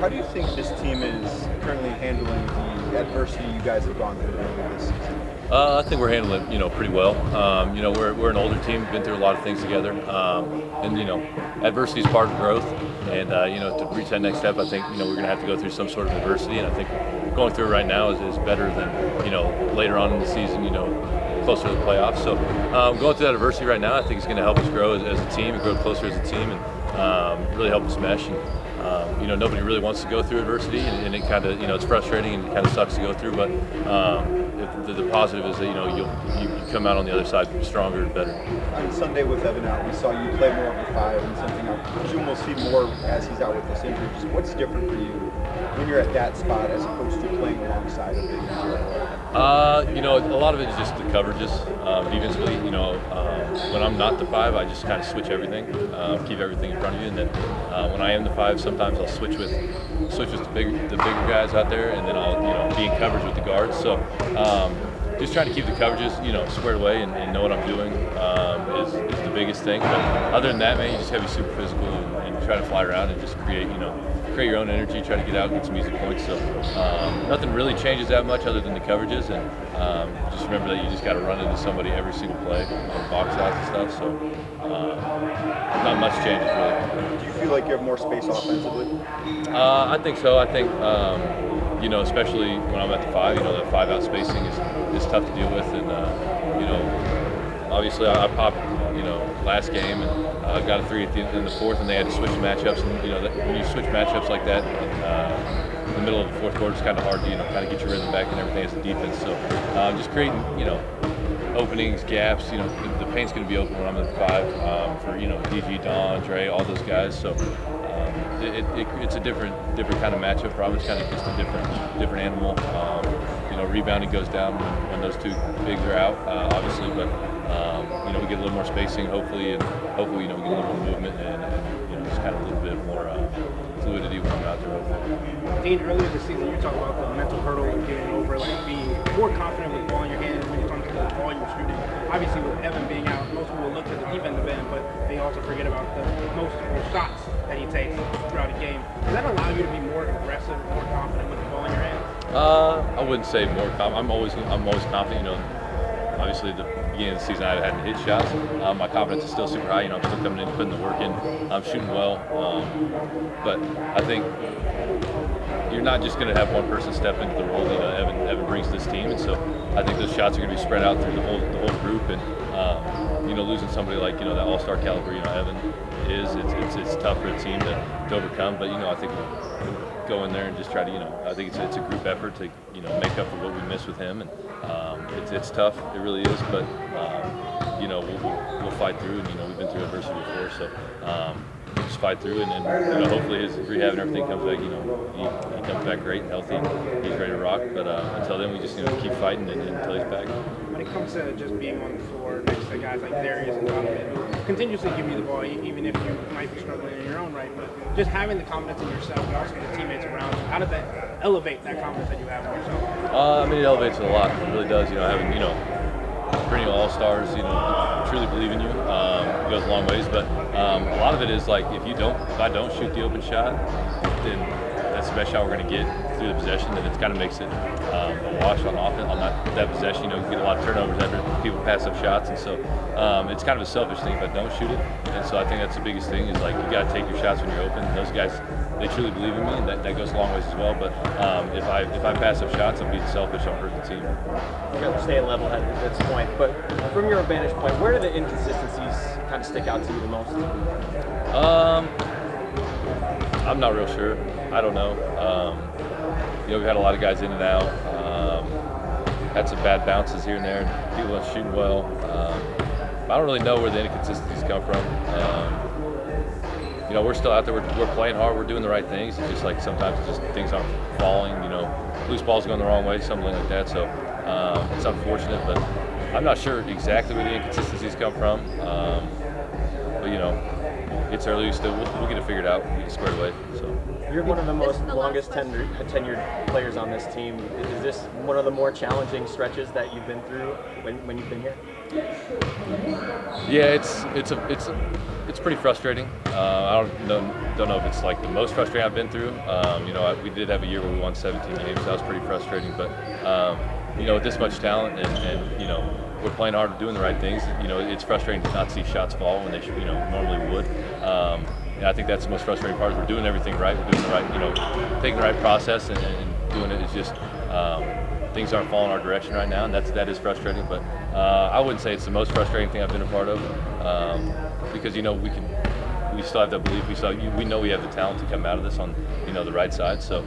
How do you think this team is currently handling the adversity you guys have gone through earlier this season? I think we're handling it, pretty well. We're an older team, been through a lot of things together, and adversity is part of growth. And to reach that next step, I think we're going to have to go through some sort of adversity, and I think going through it right now is better than later on in the season, closer to the playoffs. So going through that adversity right now, I think it's going to help us grow as a team and grow closer as a team, and really help us mesh. And nobody really wants to go through adversity, and it kind of it's frustrating and it kind of sucks to go through, but. The positive is that you come out on the other side stronger and better. On Sunday with Evan out, we saw you play more of the five and something I presume we'll see more as he's out with this injury. Just what's different for you when you're at that spot as opposed to playing alongside of it? A lot of it is just the coverages. Defensively, when I'm not the five, I just kind of switch everything, keep everything in front of you, and then when I am the five, sometimes I'll switch with the bigger guys out there, and then I'll be in coverage with the guards. So just trying to keep the coverages squared away and know what I'm doing is the biggest thing. But other than that, man, you just have to be super physical and try to fly around and just create your own energy, try to get out and get some easy points. So nothing really changes that much other than the coverages, and just remember that you just got to run into somebody every single play on box outs and stuff. So not much changes really. Do you feel like you have more space offensively? I think so. I think especially when I'm at the five, that 5-out spacing is tough to deal with, and obviously I popped last game and got a three in the fourth, and they had to switch matchups. And when you switch matchups like that in the middle of the fourth quarter, it's kind of hard to kind of get your rhythm back and everything as a defense. So just creating openings, gaps. The paint's going to be open when I'm at the five for DG, Don, Dre, all those guys. So it's a different kind of matchup. Robert's kind of just a different animal. Rebounding goes down when those two bigs are out, obviously, but we get a little more spacing, hopefully, we get a little more movement and just kind of a little bit more fluidity when I'm out there. Hopefully. Dean, earlier this season, you talked about the mental hurdle of getting over, being more confident with the ball in your hands when you're talking about the ball you're shooting. Obviously, with Evan being out, most people will look to the defensive end, but they also forget about the multiple shots that he takes throughout a game. Does that allow you to be more aggressive, more confident with the ball in your hands? I wouldn't say more confident. I'm always confident. Obviously, at the beginning of the season, I hadn't hit shots. My confidence is still super high. I'm still coming in, putting the work in. I'm shooting well, but I think you're not just going to have one person step into the role that Evan brings to this team, and so I think those shots are going to be spread out through the whole group. And losing somebody like that all-star caliber, Evan is. It's tough for a team to overcome, but I think we'll go in there and just try to I think it's a group effort to make up for what we missed with him, and it's tough. It really is, but we'll fight through, and we've been through adversity before, so we'll just fight through, and then hopefully his rehab and everything comes back. He comes back great and healthy. He's ready to rock, but until then we just keep fighting until he's back. When it comes to just being on the floor next to guys like Darius and Donovan, who continuously give you the ball, even if you might be struggling in your own right, but just having the confidence in yourself and also the teammates around you, how does that elevate that confidence that you have in yourself? It elevates it a lot. It really does. Having perennial all-stars, truly believe in you, goes a long ways. But a lot of it is if I don't shoot the open shot, then that's the best shot we're going to get through the possession, and it kind of makes it a wash on offense on that possession. You get a lot of turnovers after people pass up shots, and so it's kind of a selfish thing if I don't shoot it. And so I think that's the biggest thing is you got to take your shots when you're open. And those guys, they truly believe in me, and that goes a long ways as well. But if I pass up shots, I'm being selfish. I'll hurt the team. You guys are staying level-headed at this point, but from your vantage point, where do the inconsistencies kind of stick out to you the most? I'm not real sure. I don't know. We've had a lot of guys in and out. Had some bad bounces here and there. People aren't shooting well. I don't really know where the inconsistencies come from. We're still out there. We're playing hard. We're doing the right things. It's just sometimes things aren't falling. Loose balls going the wrong way, something like that. So it's unfortunate, but I'm not sure exactly where the inconsistencies come from. But it's early. We'll get it figured out. We'll get it squared away. So. You're one of the longest tenured players on this team. Is this one of the more challenging stretches that you've been through when you've been here? Yeah, it's It's pretty frustrating. I don't know if it's like the most frustrating I've been through. We did have a year where we won 17 games. That was pretty frustrating. But with this much talent and we're playing hard, doing the right things. It's frustrating to not see shots fall when they normally would. And I think that's the most frustrating part. Is we're doing everything right. We're doing the right, taking the right process and doing it. It's just things aren't falling our direction right now, and that is frustrating. But I wouldn't say it's the most frustrating thing I've been a part of, because we still have that belief. We know we have the talent to come out of this on the right side. So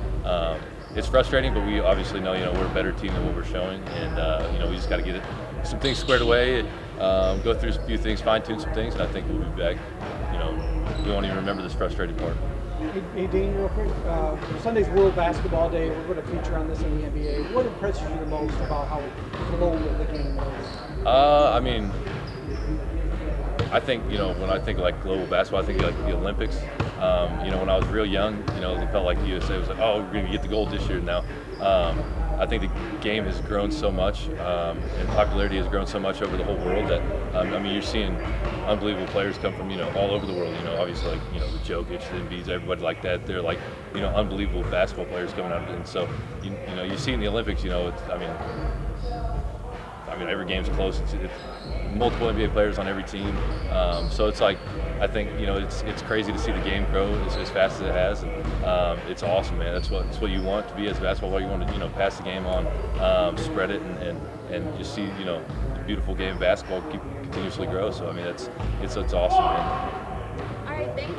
it's frustrating, but we obviously know we're a better team than what we're showing, and we just got to get some things squared away, go through a few things, fine tune some things, and I think we'll be back. We won't even remember this frustrating part. Hey Dean, real quick, Sunday's World Basketball Day, we're going to feature on this in the NBA. What impresses you the most about how global the game is? I think, when I think like global basketball, I think like the Olympics. When I was real young, it felt like the USA was like, oh, we're going to get the gold this year now. I think the game has grown so much, and popularity has grown so much over the whole world that, you're seeing unbelievable players come from, all over the world. Obviously, like, the Jokic, the Embiids, everybody like that. They're like, unbelievable basketball players coming out. And so, you see in the Olympics, every game's close. It's multiple NBA players on every team. So it's like, I think, it's crazy to see the game grow as fast as it has. And it's awesome, man. That's what you want to be as a basketball player. You want to, pass the game on, spread it, and just see, the beautiful game of basketball continuously grow. So, it's awesome, man. All right, thank you.